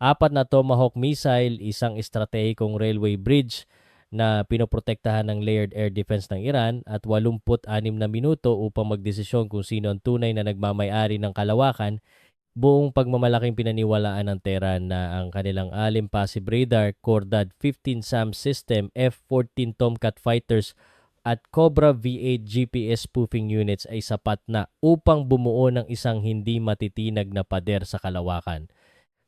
4 na Tomahawk missile, isang estratehikong railway bridge na pinoprotektahan ng layered air defense ng Iran at 86 na minuto upang magdesisyon kung sino ang tunay na nagmamay-ari ng kalawakan. Buong pagmamalaking pinaniwalaan ng Tehran na ang kanilang Alim Passive Radar, Khordad 15 SAM system, F-14 Tomcat fighters at Cobra V-8 GPS spoofing units ay sapat na upang bumuo ng isang hindi matitinag na pader sa kalawakan.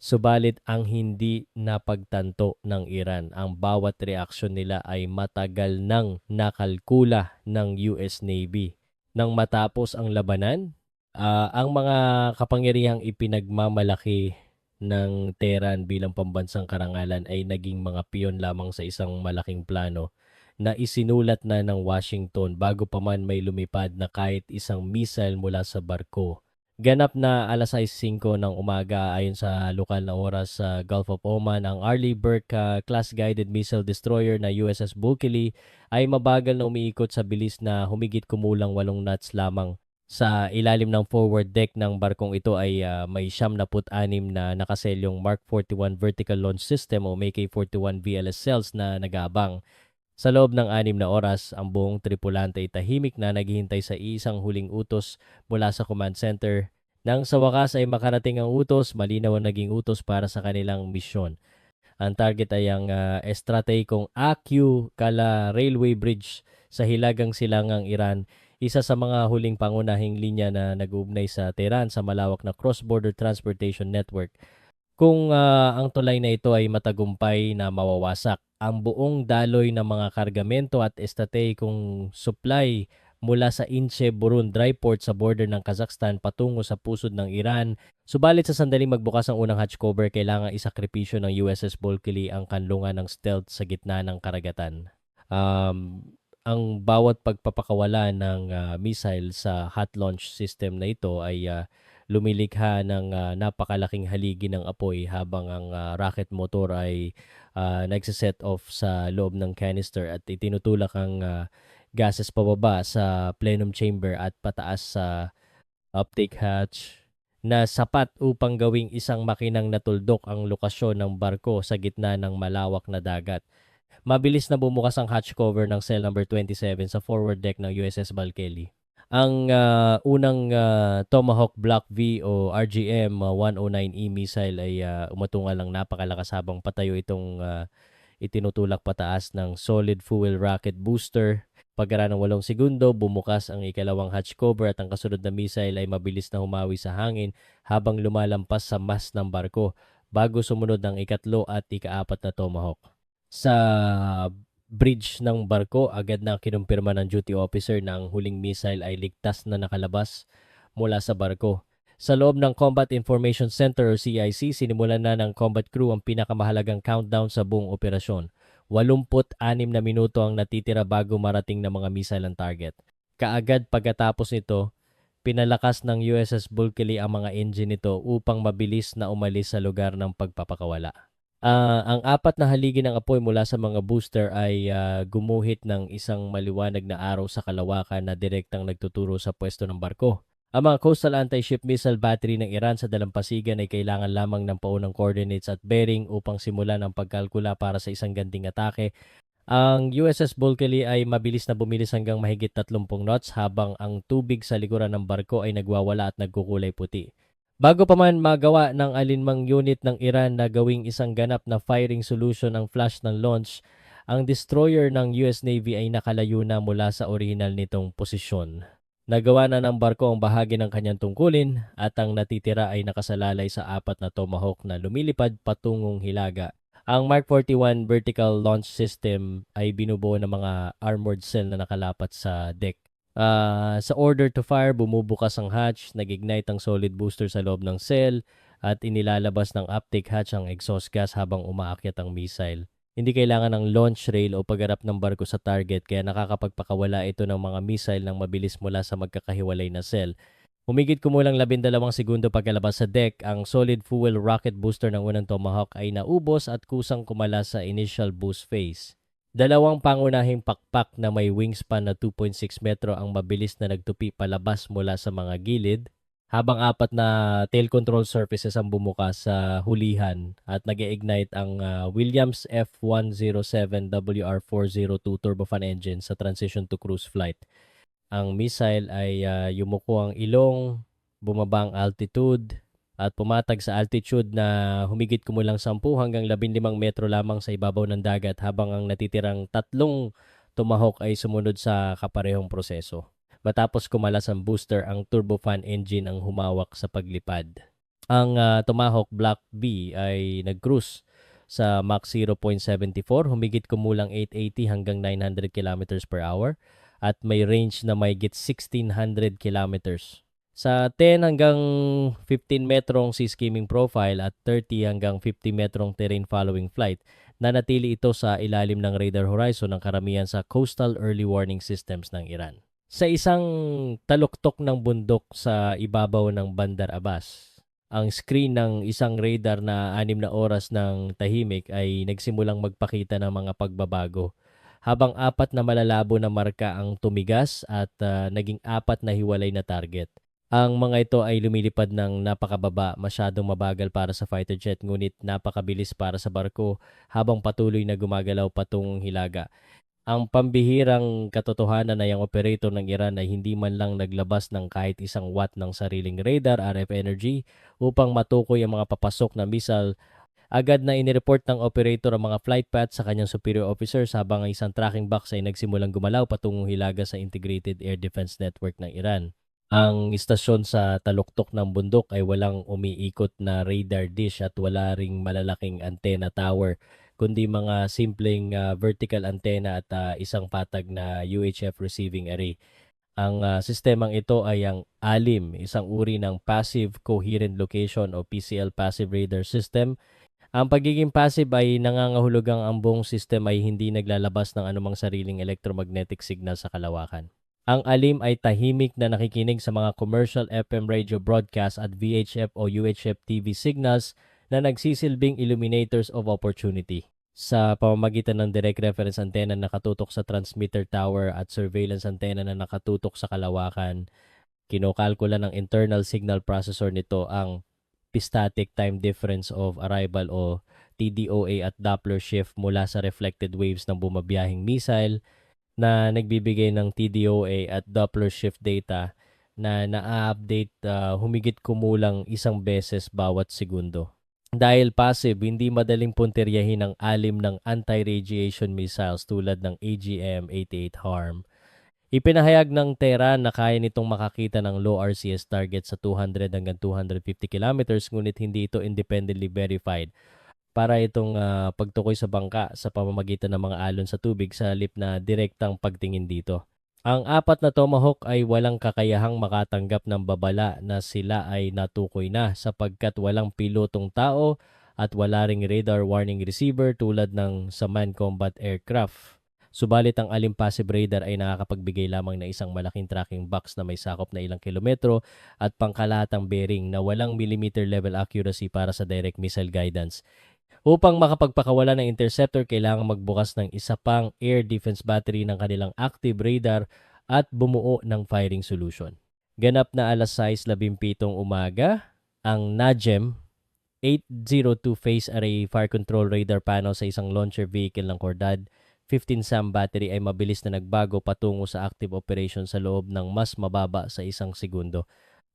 Subalit ang hindi napagtanto ng Iran, ang bawat reaksyon nila ay matagal nang nakalkula ng US Navy. Nang matapos ang labanan, ang mga kapangyarihang ipinagmamalaki ng Tehran bilang pambansang karangalan ay naging mga piyon lamang sa isang malaking plano na isinulat na ng Washington bago pa man may lumipad na kahit isang missile mula sa barko. Ganap na 6:05 ng umaga ayon sa lokal na oras sa Gulf of Oman, ang Arleigh Burke class guided missile destroyer na USS Bulkeley ay mabagal na umiikot sa bilis na humigit kumulang 8 knots lamang. Sa ilalim ng forward deck ng barkong ito ay may 76 na nakaselyong Mark 41 vertical launch system o Mk-41 VLS cells na nagabang. Sa loob ng 6 na oras, ang buong tripulante ay tahimik na naghihintay sa isang huling utos mula sa command center. Nang sa wakas ay makarating ang utos, malinaw ang naging utos para sa kanilang misyon. Ang target ay ang estratehikong Akyu Kala Railway Bridge sa Hilagang Silangang Iran, isa sa mga huling pangunahing linya na nag-uugnay sa Tehran sa malawak na cross-border transportation network. Kung ang tulay na ito ay matagumpay na mawawasak, ang buong daloy ng mga kargamento at estratehikong supply mula sa Inche Burun Dry Port sa border ng Kazakhstan patungo sa pusod ng Iran. Subalit sa sandaling magbukas ang unang hatch cover, kailangang isakripisyo ng USS Bulkeley ang kanlungan ng stealth sa gitna ng karagatan. Ang bawat pagpapakawala ng missile sa hot launch system na ito ay lumilikha ng napakalaking haligi ng apoy habang ang rocket motor ay nagsiset off sa loob ng canister at itinutulak ang gases pababa sa plenum chamber at pataas sa uptake hatch na sapat upang gawing isang makinang natuldok ang lokasyon ng barko sa gitna ng malawak na dagat. Mabilis na bumukas ang hatch cover ng cell number 27 sa forward deck ng USS Bulkeley. Ang unang Tomahawk Block V o RGM-109E missile ay umatungal ng napakalakas habang patayo itong itinutulak pataas ng solid fuel rocket booster. Pagkaraan ng 8 segundo, bumukas ang ikalawang hatch cover at ang kasunod na missile ay mabilis na humawi sa hangin habang lumalampas sa mast ng barko bago sumunod ang ikatlo at ikaapat na Tomahawk. Sa bridge ng barko, agad na kinumpirma ng duty officer na ang huling missile ay ligtas na nakalabas mula sa barko. Sa loob ng Combat Information Center o CIC, sinimulan na ng combat crew ang pinakamahalagang countdown sa buong operasyon. 86 na minuto ang natitira bago marating ng mga missile ang target. Kaagad pagkatapos nito, pinalakas ng USS Bulkeley ang mga engine nito upang mabilis na umalis sa lugar ng pagpapakawala. Ang 4 na haligi ng apoy mula sa mga booster ay gumuhit ng isang maliwanag na araw sa kalawakan na direktang nagtuturo sa pwesto ng barko. Ang mga coastal anti-ship missile battery ng Iran sa dalampasigan ay kailangan lamang ng paunang coordinates at bearing upang simulan ang pagkalkula para sa isang ganting atake. Ang USS Bulkeley ay mabilis na bumilis hanggang mahigit 30 knots habang ang tubig sa likuran ng barko ay nagwawala at nagkukulay puti. Bago pa man magawa ng alinmang unit ng Iran na gawing isang ganap na firing solution ang flash ng launch, ang destroyer ng US Navy ay nakalayo na mula sa orihinal nitong posisyon. Nagawa na ng barko ang bahagi ng kanyang tungkulin at ang natitira ay nakasalalay sa 4 na Tomahawk na lumilipad patungong Hilaga. Ang Mark 41 vertical launch system ay binubuo ng mga armored cell na nakalapat sa deck. Sa order to fire, bumubukas ang hatch, nag-ignite ang solid booster sa loob ng cell at inilalabas ng uptake hatch ang exhaust gas habang umaakyat ang missile. Hindi kailangan ng launch rail o pagharap ng barko sa target kaya nakakapagpakawala ito ng mga missile ng mabilis mula sa magkakahiwalay na cell. Humigit kumulang 12 segundo pagkalabas sa deck, ang solid fuel rocket booster ng unang Tomahawk ay naubos at kusang kumala sa initial boost phase. Dalawang pangunahing pakpak na may wingspan na 2.6 metro ang mabilis na nagtupi palabas mula sa mga gilid habang apat na tail control surfaces ang bumukas sa hulihan at nag-ignite ang Williams F107 WR402 turbofan engine sa transition to cruise flight. Ang missile ay yumuko ang ilong, bumaba ang altitude, at pumatag sa altitude na humigit kumulang 10 hanggang 15 metro lamang sa ibabaw ng dagat habang ang natitirang tatlong Tomahawk ay sumunod sa kaparehong proseso. Matapos kumalas ang booster, ang turbofan engine ang humawak sa paglipad. Ang Tomahawk Block B ay nag-cruise sa Mach 0.74, humigit kumulang 880 hanggang 900 kilometers per hour at may range na mahigit 1,600 kilometers. Sa 10 hanggang 15 metrong sea skimming profile at 30 hanggang 50 metrong terrain following flight, nanatili ito sa ilalim ng radar horizon ng karamihan sa coastal early warning systems ng Iran. Sa isang taluktok ng bundok sa ibabaw ng Bandar Abbas, ang screen ng isang radar na 6 na oras ng tahimik ay nagsimulang magpakita ng mga pagbabago, habang 4 na malalabo na marka ang tumigas at naging 4 na hiwalay na target. Ang mga ito ay lumilipad ng napakababa, masyadong mabagal para sa fighter jet ngunit napakabilis para sa barko habang patuloy na gumagalaw patungong Hilaga. Ang pambihirang katotohanan na yung operator ng Iran ay hindi man lang naglabas ng kahit isang watt ng sariling radar RF energy upang matukoy ang mga papasok na missile. Agad na inireport ng operator ang mga flight path sa kanyang superior officers habang ang isang tracking box ay nagsimulang gumalaw patungong Hilaga sa Integrated Air Defense Network ng Iran. Ang istasyon sa taluktok ng bundok ay walang umiikot na radar dish at wala ring malalaking antenna tower, kundi mga simpleng vertical antenna at isang patag na UHF receiving array. Ang sistemang ito ay ang ALIM, isang uri ng Passive Coherent Location o PCL Passive Radar System. Ang pagiging passive ay nangangahulugang ang buong system ay hindi naglalabas ng anumang sariling electromagnetic signal sa kalawakan. Ang ALIM ay tahimik na nakikinig sa mga commercial FM radio broadcast at VHF o UHF TV signals na nagsisilbing illuminators of opportunity. Sa pamamagitan ng direct reference antenna na nakatutok sa transmitter tower at surveillance antenna na nakatutok sa kalawakan, kinokalkula ng internal signal processor nito ang P-static time difference of arrival o TDOA at Doppler shift mula sa reflected waves ng bumabiyahing missile na nagbibigay ng TDOA at Doppler shift data na na-update humigit kumulang 1 beses bawat segundo. Dahil passive, hindi madaling punteryahin ang alim ng anti-radiation missiles tulad ng AGM-88 HARM. Ipinahayag ng Tehran na kaya nitong makakita ng low RCS target sa 200 hanggang 250 kilometers ngunit hindi ito independently verified para itong pagtukoy sa bangka sa pamamagitan ng mga alon sa tubig sa halip na direktang pagtingin dito. Ang 4 na Tomahawk ay walang kakayahang makatanggap ng babala na sila ay natukoy na sapagkat walang pilotong tao at wala ring radar warning receiver tulad ng sa man combat aircraft. Subalit ang ALIM passive radar ay nakakapagbigay lamang na isang malaking tracking box na may sakop na ilang kilometro at pangkalahatang bearing na walang millimeter level accuracy para sa direct missile guidance. Upang makapagpakawala ng interceptor, kailangan magbukas ng isa pang air defense battery ng kanilang active radar at bumuo ng firing solution. Ganap na alas 6:17 umaga, ang NAJM 802 phase array fire control radar panel sa isang launcher vehicle ng Cordad 15 SAM battery ay mabilis na nagbago patungo sa active operation sa loob ng mas mababa sa 1 segundo.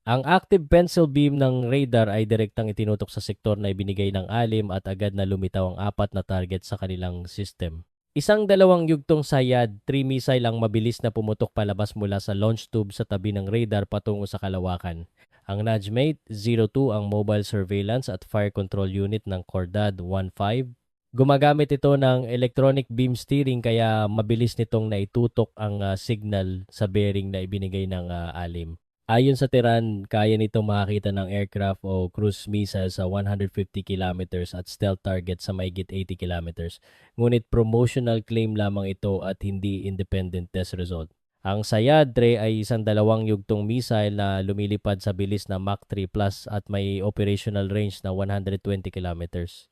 Ang active pencil beam ng radar ay direktang itinutok sa sektor na ibinigay ng ALIM at agad na lumitaw ang 4 na target sa kanilang system. Isang 2 yugtong Sayad 3 missile ang mabilis na pumutok palabas mula sa launch tube sa tabi ng radar patungo sa kalawakan. Ang Najmate 02 ang mobile surveillance at fire control unit ng Cordad 15. Gumagamit ito ng electronic beam steering kaya mabilis nitong naitutok ang signal sa bearing na ibinigay ng ALIM. Ayon sa Tehran, kaya nitong makakita ng aircraft o cruise missile sa 150 kilometers at stealth target sa mahigit 80 kilometers. Ngunit promotional claim lamang ito at hindi independent test result. Ang Sayad 3 ay isang 2 yugtong missile na lumilipad sa bilis na Mach 3 plus at may operational range na 120 kilometers.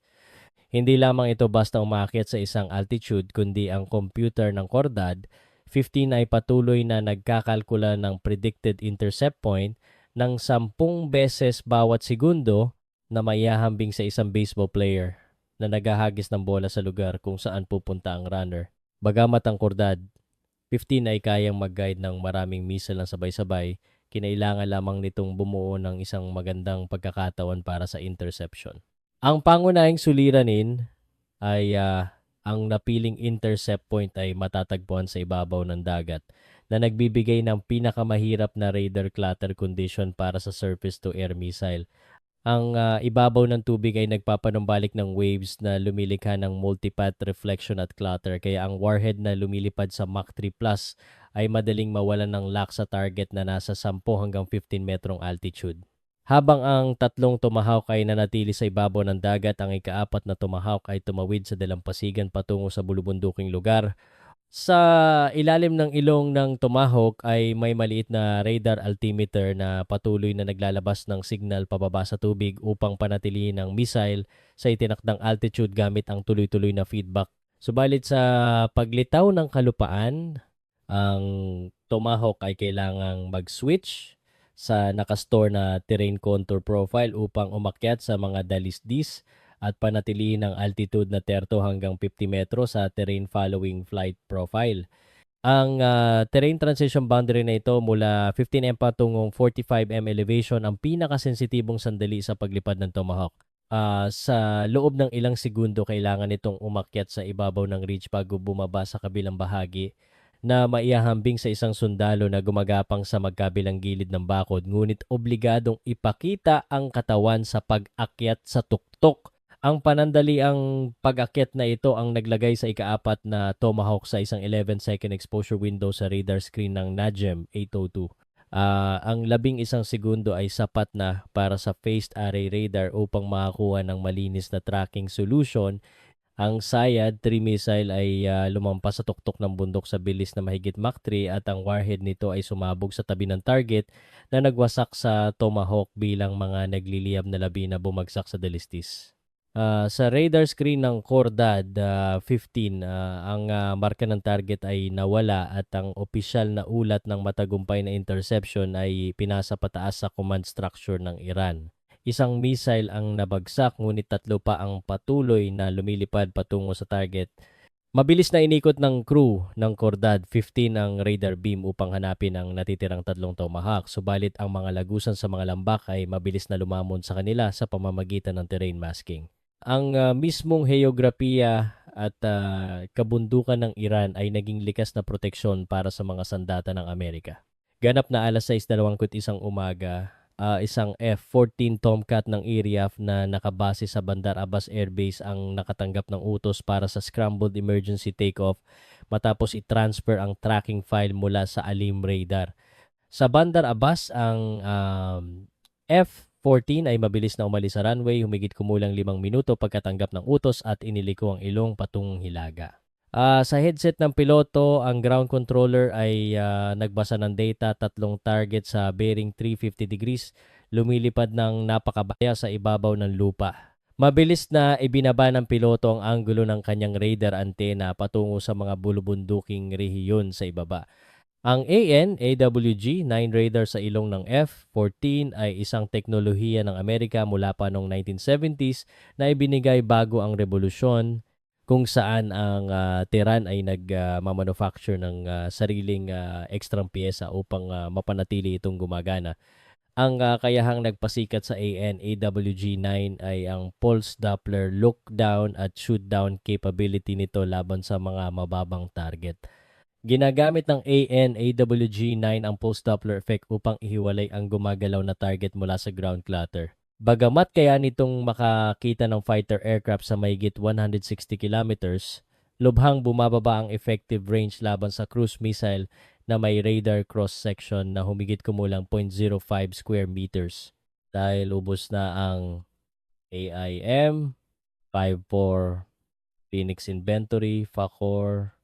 Hindi lamang ito basta umakyat sa isang altitude kundi ang computer ng Cordad 15 ay patuloy na nagkakalkula ng predicted intercept point ng 10 beses bawat segundo na maihahambing sa isang baseball player na naghahagis ng bola sa lugar kung saan pupunta ang runner. Bagamat ang kordad, 15 ay kayang mag-guide ng maraming missile ng sabay-sabay, kinailangan lamang nitong bumuo ng isang magandang pagkakatawan para sa interception. Ang pangunahing suliranin ay ang napiling intercept point ay matatagpuan sa ibabaw ng dagat na nagbibigay ng pinakamahirap na radar clutter condition para sa surface-to-air missile. Ang ibabaw ng tubig ay nagpapanumbalik ng waves na lumilikha ng multipath reflection at clutter, kaya ang warhead na lumilipad sa Mach 3 Plus ay madaling mawalan ng lock sa target na nasa 10 hanggang 15 metrong altitude. Habang ang tatlong Tomahawk ay nanatili sa ibabaw ng dagat, ang ikaapat na Tomahawk ay tumawid sa dalampasigan patungo sa bulubunduking lugar. Sa ilalim ng ilong ng Tomahawk ay may maliit na radar altimeter na patuloy na naglalabas ng signal pababa sa tubig upang panatilihin ang missile sa itinakdang altitude gamit ang tuloy-tuloy na feedback. Subalit sa paglitaw ng kalupaan, ang Tomahawk ay kailangang mag-switch sa nakastore na terrain contour profile upang umakyat sa mga dalisdis at panatilihin ang altitude na 30 hanggang 50 metro sa terrain following flight profile. Ang terrain transition boundary na ito mula 15 m patungong 45 m elevation ang pinakasensitibong sandali sa paglipad ng Tomahawk. Sa loob ng ilang segundo, kailangan itong umakyat sa ibabaw ng ridge bago bumaba sa kabilang bahagi na maihahambing sa isang sundalo na gumagapang sa magkabilang gilid ng bakod, ngunit obligadong ipakita ang katawan sa pag-akyat sa tuktok. Ang panandaliang pag-akyat na ito ang naglagay sa ikaapat na Tomahawk sa isang 11-second exposure window sa radar screen ng NAJM 802. Ang 11 segundo ay sapat na para sa phased array radar upang makakuha ng malinis na tracking solution. Ang Sayad 3 missile ay lumampas sa tuktok ng bundok sa bilis na mahigit Mach 3 at ang warhead nito ay sumabog sa tabi ng target na nagwasak sa Tomahawk bilang mga nagliliyab na labi na bumagsak sa dalistis. Sa radar screen ng Kordad 15, ang marka ng target ay nawala at ang opisyal na ulat ng matagumpay na interception ay pinasa pataas sa command structure ng Iran. Isang missile ang nabagsak ngunit 3 pa ang patuloy na lumilipad patungo sa target. Mabilis na inikot ng crew ng Kordad 15 ang radar beam upang hanapin ang natitirang 3 Tomahawk, subalit ang mga lagusan sa mga lambak ay mabilis na lumamon sa kanila sa pamamagitan ng terrain masking. Ang mismong heograpiya at kabundukan ng Iran ay naging likas na proteksyon para sa mga sandata ng Amerika. Ganap na alas 6:21 umaga, isang F-14 Tomcat ng IRIAF na nakabase sa Bandar Abbas Air Base ang nakatanggap ng utos para sa scrambled emergency takeoff matapos i-transfer ang tracking file mula sa ALIM radar. Sa Bandar Abbas, ang F-14 ay mabilis na umalis sa runway, humigit kumulang 5 minuto pagkatanggap ng utos at iniliko ang ilong patungong Hilaga. Sa headset ng piloto, ang ground controller ay nagbasa ng data, 3 target sa bearing 350 degrees, lumilipad ng napakabaya sa ibabaw ng lupa. Mabilis na ibinaba ng piloto ang anggulo ng kanyang radar antenna patungo sa mga bulubunduking rehiyon sa ibaba. Ang AWG-9 radar sa ilong ng F-14 ay isang teknolohiya ng Amerika mula pa noong 1970s na ibinigay bago ang revolusyon, kung saan ang Tehran ay nagmamanufacture ng sariling ekstrang piyesa upang mapanatili itong gumagana. Ang kayahang nagpasikat sa AWG-9 ay ang pulse Doppler look down at shoot down capability nito laban sa mga mababang target. Ginagamit ng AWG-9 ang pulse Doppler effect upang ihiwalay ang gumagalaw na target mula sa ground clutter. Bagamat kaya nitong makakita ng fighter aircraft sa mahigit 160 kilometers, lubhang bumababa ang effective range laban sa cruise missile na may radar cross-section na humigit kumulang 0.05 square meters dahil ubos na ang AIM, 5-4 Phoenix inventory, FACOR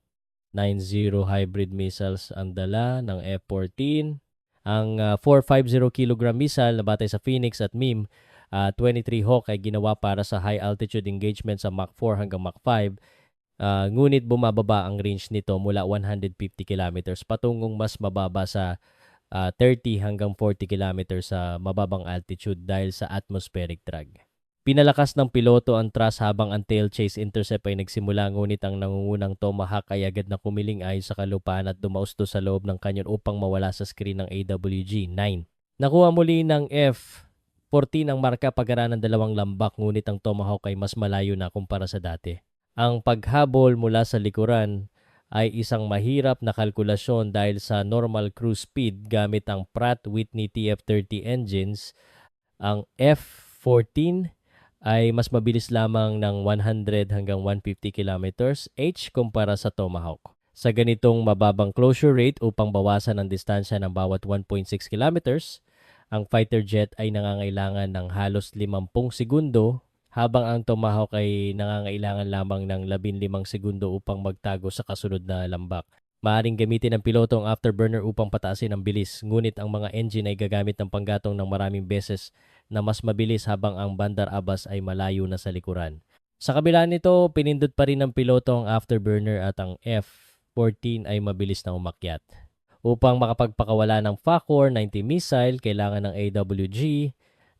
90 hybrid missiles ang dala ng F-14. Ang 450 kilogram missile na batay sa Phoenix at MIM 23 Hawk ay ginawa para sa high altitude engagement sa Mach 4 hanggang Mach 5. Ngunit bumababa ang range nito mula 150 kilometers patungong mas mababa sa 30 hanggang 40 kilometers sa mababang altitude dahil sa atmospheric drag. Pinalakas ng piloto ang thrust habang ang tail chase intercept ay nagsimula, ngunit ang nangungunang Tomahawk ay agad na kumiling ayon sa kalupaan at dumausto sa loob ng kanyon upang mawala sa screen ng AWG-9. Nakuha muli ng F-14 ang marka pagkaraan ng dalawang lambak, ngunit ang Tomahawk ay mas malayo na kumpara sa dati. Ang paghabol mula sa likuran ay isang mahirap na kalkulasyon dahil sa normal cruise speed gamit ang Pratt Whitney TF30 engines. Ang F-14 ay mas mabilis lamang ng 100 hanggang 150 kilometers h kumpara sa Tomahawk. Sa ganitong mababang closure rate upang bawasan ang distansya ng bawat 1.6 kilometers, ang fighter jet ay nangangailangan ng halos 50 segundo habang ang Tomahawk ay nangangailangan lamang ng 15 segundo upang magtago sa kasunod na lambak. Maaaring gamitin ng piloto ang afterburner upang pataasin ang bilis, ngunit ang mga engine ay gagamit ng panggatong ng maraming beses na mas mabilis habang ang Bandar Abbas ay malayo na sa likuran. Sa kabila nito, pinindot pa rin ng piloto ang afterburner at ang F-14 ay mabilis na umakyat. Upang makapagpakawala ng FACOR 90 missile, kailangan ng AWG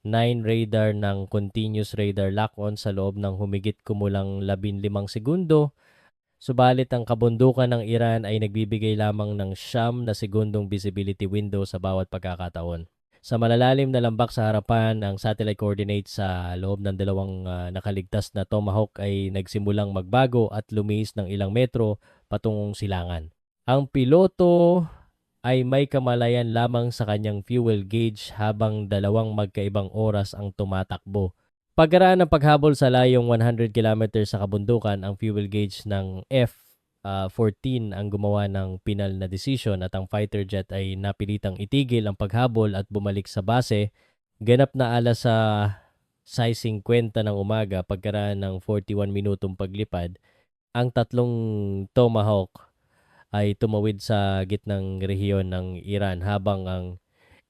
9 radar ng continuous radar lock-on sa loob ng humigit kumulang 15 segundo. Subalit ang kabundukan ng Iran ay nagbibigay lamang ng 9 na segundong visibility window sa bawat pagkakataon. Sa malalalim na lambak sa harapan, ang satellite coordinates sa loob ng dalawang nakaligtas na Tomahawk ay nagsimulang magbago at lumiis ng ilang metro patungong silangan. Ang piloto ay may kamalayan lamang sa kanyang fuel gauge habang dalawang magkaibang oras ang tumatakbo. Pagkaraan ng paghabol sa layong 100 km sa kabundukan, ang fuel gauge ng F-14 ang gumawa ng pinal na desisyon at ang fighter jet ay napilitang itigil ang paghabol at bumalik sa base. Ganap na alas sa 6:50 ng umaga, pagkaraan ng 41 minutong paglipad, ang tatlong Tomahawk ay tumawid sa gitnang rehiyon ng Iran habang ang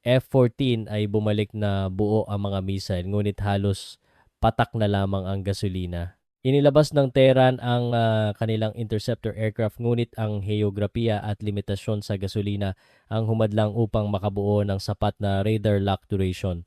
F-14 ay bumalik na buo ang mga missile, ngunit halos patak na lamang ang gasolina. Inilabas ng Tehran ang kanilang interceptor aircraft, ngunit ang heograpiya at limitasyon sa gasolina ang humadlang upang makabuo ng sapat na radar lock duration.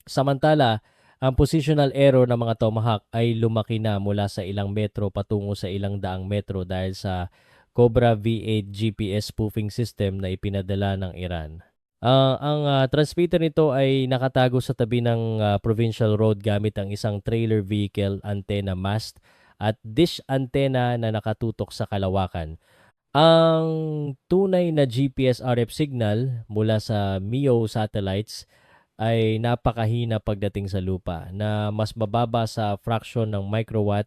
Samantala, ang positional error ng mga Tomahawk ay lumaki na mula sa ilang metro patungo sa ilang daang metro dahil sa Cobra V8 GPS spoofing system na ipinadala ng Iran. Ang transmitter nito ay nakatago sa tabi ng provincial road gamit ang isang trailer vehicle antenna mast at dish antenna na nakatutok sa kalawakan. Ang tunay na GPS RF signal mula sa MEO satellites ay napakahina pagdating sa lupa, na mas mababa sa fraction ng microwatt.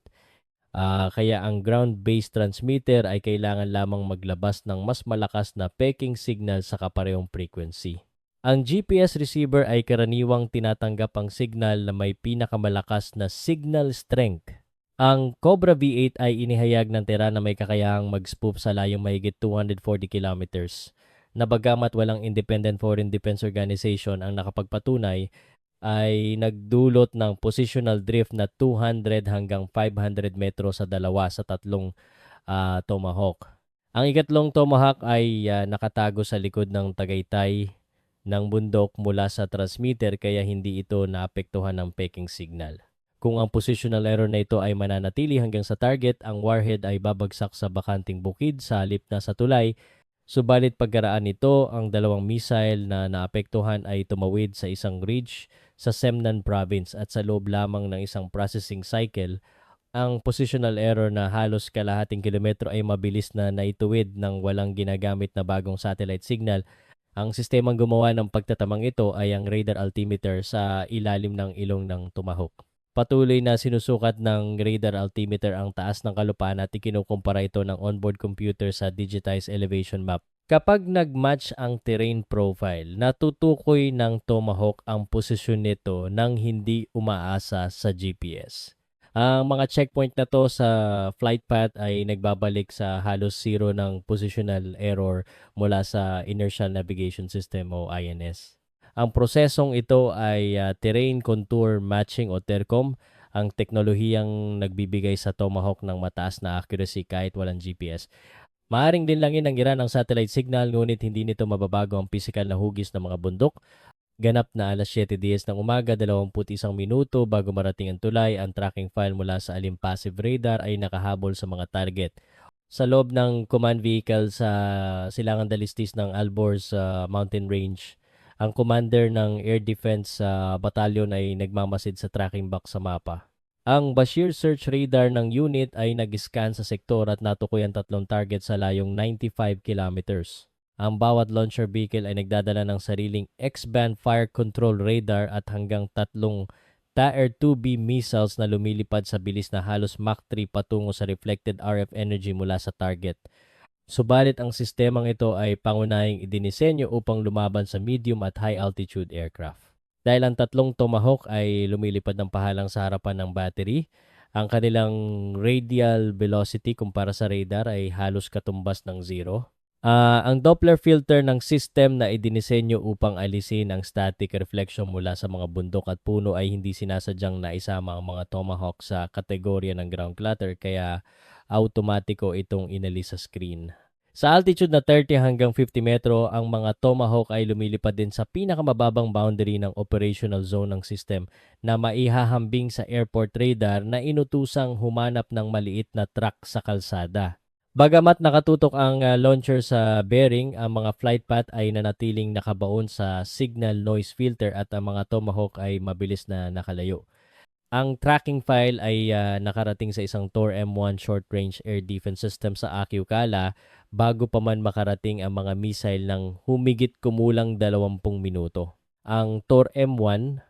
Kaya ang ground-based transmitter ay kailangan lamang maglabas ng mas malakas na peking signal sa kaparehong frequency. Ang GPS receiver ay karaniwang tinatanggap ang signal na may pinakamalakas na signal strength. Ang Cobra V8 ay inihayag ng Tehran na may kakayahang mag-spoof sa layong mahigit 240 kilometers. Na bagamat walang Independent Foreign Defense Organization ang nakapagpatunay, ay nagdulot ng positional drift na 200 hanggang 500 metro sa dalawa sa tatlong Tomahawk. Ang ikatlong Tomahawk ay nakatago sa likod ng tagaytay ng bundok mula sa transmitter, kaya hindi ito naapektuhan ng peking signal. Kung ang positional error na ito ay mananatili hanggang sa target, ang warhead ay babagsak sa bakanting bukid sa halip na sa tulay. Subalit pagkaraan nito, ang dalawang missile na naapektuhan ay tumawid sa isang ridge sa Semnan province at sa loob lamang ng isang processing cycle, ang positional error na halos kalahating kilometro ay mabilis na naituwid ng walang ginagamit na bagong satellite signal. Ang sistemang gumawa ng pagtatamang ito ay ang radar altimeter sa ilalim ng ilong ng Tomahawk. Patuloy na sinusukat ng radar altimeter ang taas ng kalupaan at ikinukumpara ito ng onboard computer sa digitized elevation map. Kapag nag-match ang terrain profile, natutukoy ng Tomahawk ang posisyon nito nang hindi umaasa sa GPS. Ang mga checkpoint na to sa flight path ay nagbabalik sa halos zero ng positional error mula sa Inertial Navigation System o INS. Ang prosesong ito ay Terrain Contour Matching o TERCOM, ang teknolohiyang nagbibigay sa Tomahawk ng mataas na accuracy kahit walang GPS. Maaring linlangin ng Iran ang satellite signal ngunit hindi nito mababago ang pisikal na hugis ng mga bundok. Ganap na alas 7:10 ng umaga, 21 minuto bago marating ang tulay, ang tracking file mula sa Alim Passive Radar ay nakahabol sa mga target. Sa loob ng command vehicle sa silangan dalistis ng Alborz Mountain Range, ang commander ng Air Defense Battalion ay nagmamasid sa tracking box sa mapa. Ang Bashir Search Radar ng unit ay nag-scan sa sektor at natukoy ang 3 target sa layong 95 kilometers. Ang bawat launcher vehicle ay nagdadala ng sariling X-band fire control radar at hanggang 3 TAER-2B missiles na lumilipad sa bilis na halos Mach 3 patungo sa reflected RF energy mula sa target. Subalit ang sistemang ito ay pangunahing idinisenyo upang lumaban sa medium at high altitude aircraft. Dahil ang 3 Tomahawk ay lumilipad ng pahalang sa harapan ng battery, ang kanilang radial velocity kumpara sa radar ay halos katumbas ng zero. Ang Doppler filter ng system na idinisenyo upang alisin ang static reflection mula sa mga bundok at puno ay hindi sinasadyang naisama ang mga Tomahawk sa kategorya ng ground clutter kaya automatiko itong inalis sa screen. Sa altitude na 30 hanggang 50 metro, ang mga Tomahawk ay lumilipad din sa pinakamababang boundary ng operational zone ng system na maihahambing sa airport radar na inutusang humanap ng maliit na truck sa kalsada. Bagamat nakatutok ang launcher sa bearing, ang mga flight path ay nanatiling nakabaon sa signal noise filter at ang mga Tomahawk ay mabilis na nakalayo. Ang tracking file ay nakarating sa isang Tor M1 Short Range Air Defense System sa Akiukala bago pa man makarating ang mga missile ng humigit kumulang 20 minuto. Ang Tor M1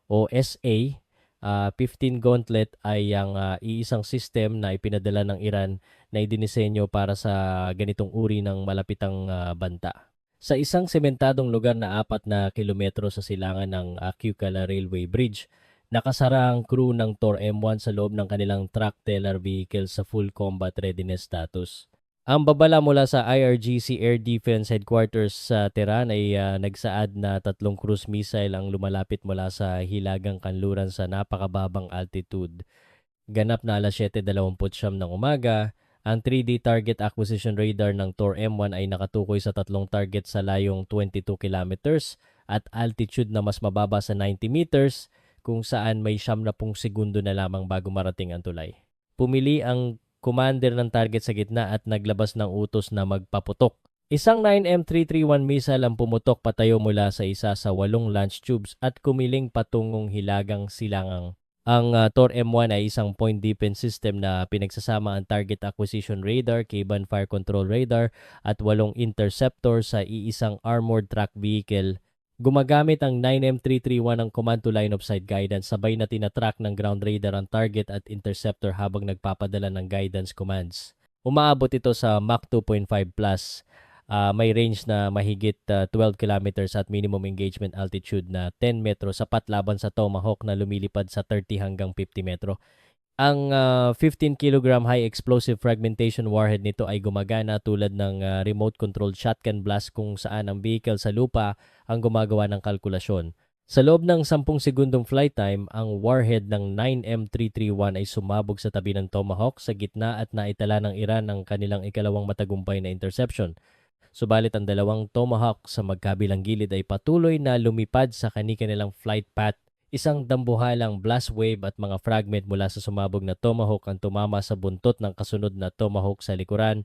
o SA 15 Gauntlet ay ang iisang system na ipinadala ng Iran na idinisenyo para sa ganitong uri ng malapitang banta. Sa isang sementadong lugar na 4 na kilometro sa silangan ng Akiukala Railway Bridge, nakasara ang crew ng Tor M1 sa loob ng kanilang truck teller vehicle sa full combat readiness status. Ang babala mula sa IRGC Air Defense Headquarters sa Tehran ay nagsaad na 3 cruise missile ang lumalapit mula sa hilagang kanluran sa napakababang altitude. Ganap na alas 7:29 ng umaga, ang 3D Target Acquisition Radar ng Tor M1 ay nakatukoy sa 3 target sa layong 22 kilometers at altitude na mas mababa sa 90 meters kung saan may 70 segundo na lamang bago marating ang tulay. Pumili ang commander ng target sa gitna at naglabas ng utos na magpaputok. Isang 9M331 missile ang pumutok patayo mula sa isa sa 8 launch tubes at kumiling patungong hilagang silangang. Ang Tor M1 ay isang point defense system na pinagsasama ang target acquisition radar, K-band fire control radar at 8 interceptor sa iisang armored track vehicle. Gumagamit ang 9M331 ng command to line of sight guidance sabay na tinatrack ng ground radar ang target at interceptor habang nagpapadala ng guidance commands. Umaabot ito sa Mach 2.5 plus. May range na mahigit 12 kilometers at minimum engagement altitude na 10 metro sapat laban sa Tomahawk na lumilipad sa 30 hanggang 50 metro. Ang 15 kilogram high explosive fragmentation warhead nito ay gumagana tulad ng remote-controlled shotgun blast kung saan ang vehicle sa lupa ang gumagawa ng kalkulasyon. Sa loob ng 10 segundong flight time, ang warhead ng 9M331 ay sumabog sa tabi ng Tomahawk sa gitna at naitala ng Iran ang kanilang ikalawang matagumpay na interception. Subalit ang 2 Tomahawk sa magkabilang gilid ay patuloy na lumipad sa kanilang flight path. Isang dambuhalang blast wave at mga fragment mula sa sumabog na Tomahawk ang tumama sa buntot ng kasunod na Tomahawk sa likuran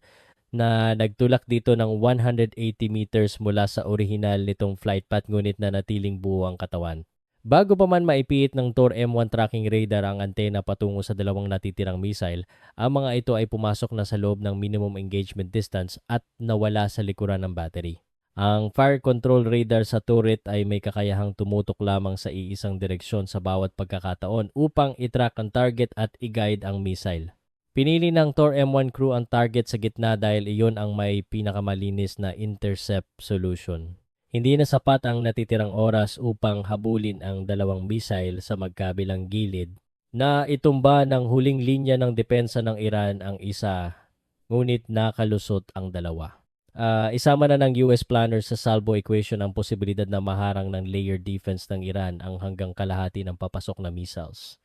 na nagtulak dito ng 180 meters mula sa orihinal nitong flight path ngunit na natiling buo ang katawan. Bago pa man maipiit ng Tor M1 tracking radar ang antena patungo sa 2 natitirang missile, ang mga ito ay pumasok na sa loob ng minimum engagement distance at nawala sa likuran ng battery. Ang fire control radar sa turret ay may kakayahang tumutok lamang sa iisang direksyon sa bawat pagkakataon upang itrack ang target at i-guide ang missile. Pinili ng Tor M1 crew ang target sa gitna dahil iyon ang may pinakamalinis na intercept solution. Hindi na sapat ang natitirang oras upang habulin ang 2 missile sa magkabilang gilid na itumba ng huling linya ng depensa ng Iran ang isa, ngunit nakalusot ang 2. Isama na ng US planners sa salvo equation ang posibilidad na maharang ng layered defense ng Iran ang hanggang kalahati ng papasok na missiles.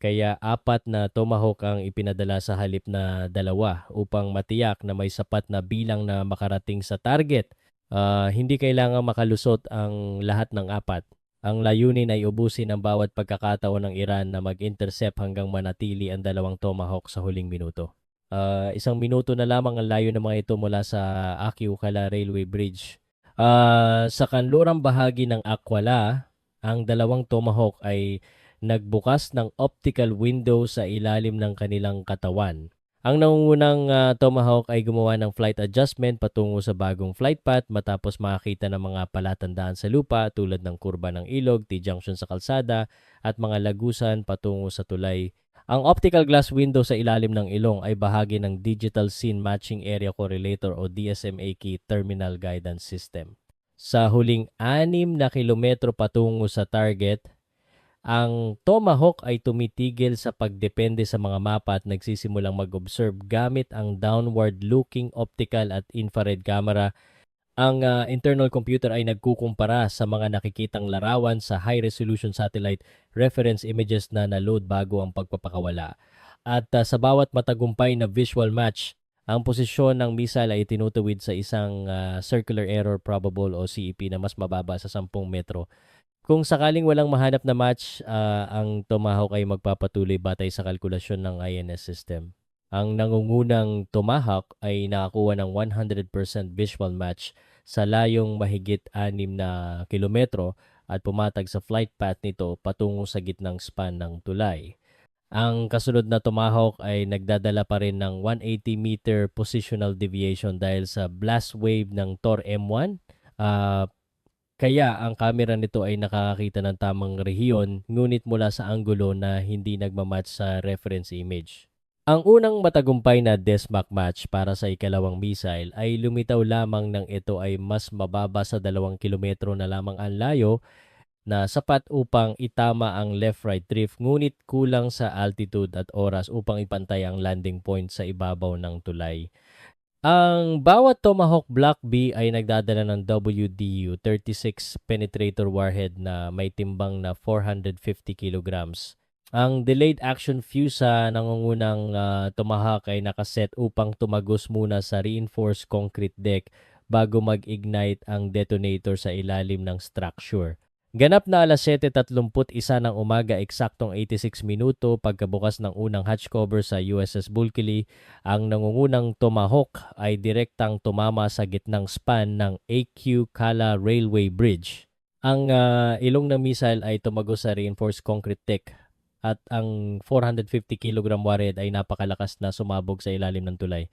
Kaya 4 na Tomahawk ang ipinadala sa halip na 2 upang matiyak na may sapat na bilang na makarating sa target. Hindi kailangang makalusot ang lahat ng 4. Ang layunin ay ubusin ang bawat pagkakataon ng Iran na mag-intercept hanggang manatili ang 2 Tomahawk sa huling minuto. 1 minuto na lamang ang layo ng mga ito mula sa Akiukala Railway Bridge. Sa kanlurang bahagi ng Akwala, ang 2 Tomahawk ay nagbukas ng optical window sa ilalim ng kanilang katawan. Ang nangungunang Tomahawk ay gumawa ng flight adjustment patungo sa bagong flight path matapos makakita ng mga palatandaan sa lupa tulad ng kurba ng ilog, T-junction sa kalsada at mga lagusan patungo sa tulay. Ang optical glass window sa ilalim ng ilong ay bahagi ng Digital Scene Matching Area Correlator o DSMA Key Terminal Guidance System. Sa huling 6 na kilometro patungo sa target, ang Tomahawk ay tumitigil sa pagdepende sa mga mapa at nagsisimulang mag-observe gamit ang downward-looking optical at infrared camera. Ang internal computer ay nagkukumpara sa mga nakikitang larawan sa high-resolution satellite reference images na na-load bago ang pagpapakawala. At sa bawat matagumpay na visual match, ang posisyon ng missile ay tinutuwid sa isang circular error probable o CEP na mas mababa sa 10 metro. Kung sakaling walang mahanap na match, ang Tomahawk ay magpapatuloy batay sa kalkulasyon ng INS system. Ang nangungunang Tomahawk ay nakakuha ng 100% visual match sa layong mahigit 6 na kilometro at pumatag sa flight path nito patungo sa gitnang span ng tulay. Ang kasunod na Tomahawk ay nagdadala pa rin ng 180-meter positional deviation dahil sa blast wave ng Tor M1. Kaya ang camera nito ay nakakakita ng tamang rehiyon ngunit mula sa anggulo na hindi nagmamatch sa reference image. Ang unang matagumpay na DESMAC match para sa ikalawang missile ay lumitaw lamang nang ito ay mas mababa sa 2 kilometro na lamang ang layo na sapat upang itama ang left-right drift ngunit kulang sa altitude at oras upang ipantay ang landing point sa ibabaw ng tulay. Ang bawat Tomahawk Block B ay nagdadala ng WDU-36 penetrator warhead na may timbang na 450 kilograms. Ang delayed action fuse sa nangungunang Tomahawk ay nakaset upang tumagos muna sa reinforced concrete deck bago mag-ignite ang detonator sa ilalim ng structure. Ganap na alas 7:31 ng umaga, eksaktong 86 minuto pagkabukas ng unang hatch cover sa USS Bulkeley, ang nangungunang Tomahawk ay direktang tumama sa gitnang span ng Akiukala Railway Bridge. Ang ilong ng missile ay tumagos sa reinforced concrete deck at ang 450 kg warhead ay napakalakas na sumabog sa ilalim ng tulay.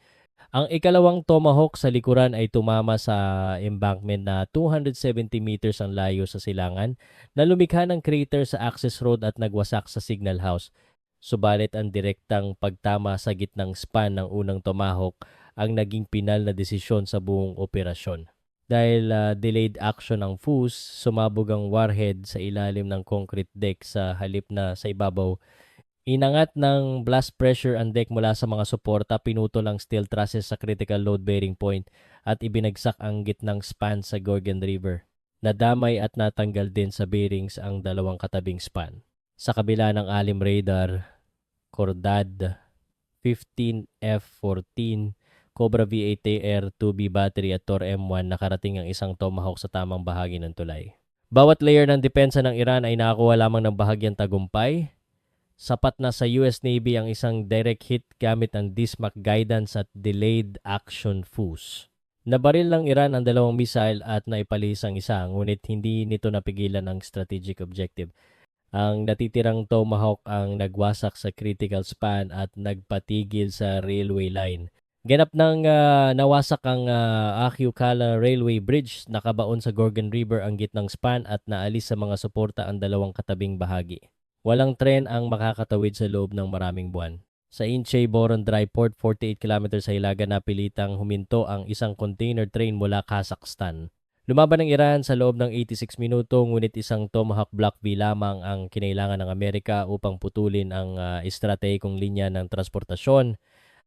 Ang ikalawang Tomahawk sa likuran ay tumama sa embankment na 270 meters ang layo sa silangan na lumikha ng crater sa access road at nagwasak sa signal house. Subalit ang direktang pagtama sa gitnang span ng unang Tomahawk ang naging pinal na desisyon sa buong operasyon. Dahil delayed action ang fuse, sumabog ang warhead sa ilalim ng concrete deck sa halip na sa ibabaw. Inangat ng blast pressure ang deck mula sa mga suporta, pinutol ang steel trusses sa critical load bearing point at ibinagsak ang gitnang span sa Gorgon River. Nadamay at natanggal din sa bearings ang 2 katabing span. Sa kabila ng alim radar, Cordad 15F-14, Cobra V8AR 2B battery at Tor M1 nakarating ang isang Tomahawk sa tamang bahagi ng tulay. Bawat layer ng depensa ng Iran ay nakakuha lamang ng bahagyang tagumpay. Sapat na sa US Navy ang isang direct hit gamit ang DSMAC guidance at delayed action fuse. Nabaril ng Iran ang 2 missile at naipalis ang isa, ngunit hindi nito napigilan ang strategic objective. Ang natitirang Tomahawk ang nagwasak sa critical span at nagpatigil sa railway line. Ganap nang nawasak ang Akiukala Railway Bridge, nakabaon sa Gorgon River ang gitnang span at naalis sa mga suporta ang 2 katabing bahagi. Walang tren ang makakatawid sa loob ng maraming buwan. Sa Inche Boron Dry Port, 48 km sa hilaga, napilitang huminto ang isang container train mula Kazakhstan. Lumaban ng Iran sa loob ng 86 minuto, ngunit isang Tomahawk Block B lamang ang kinailangan ng Amerika upang putulin ang estratehikong linya ng transportasyon.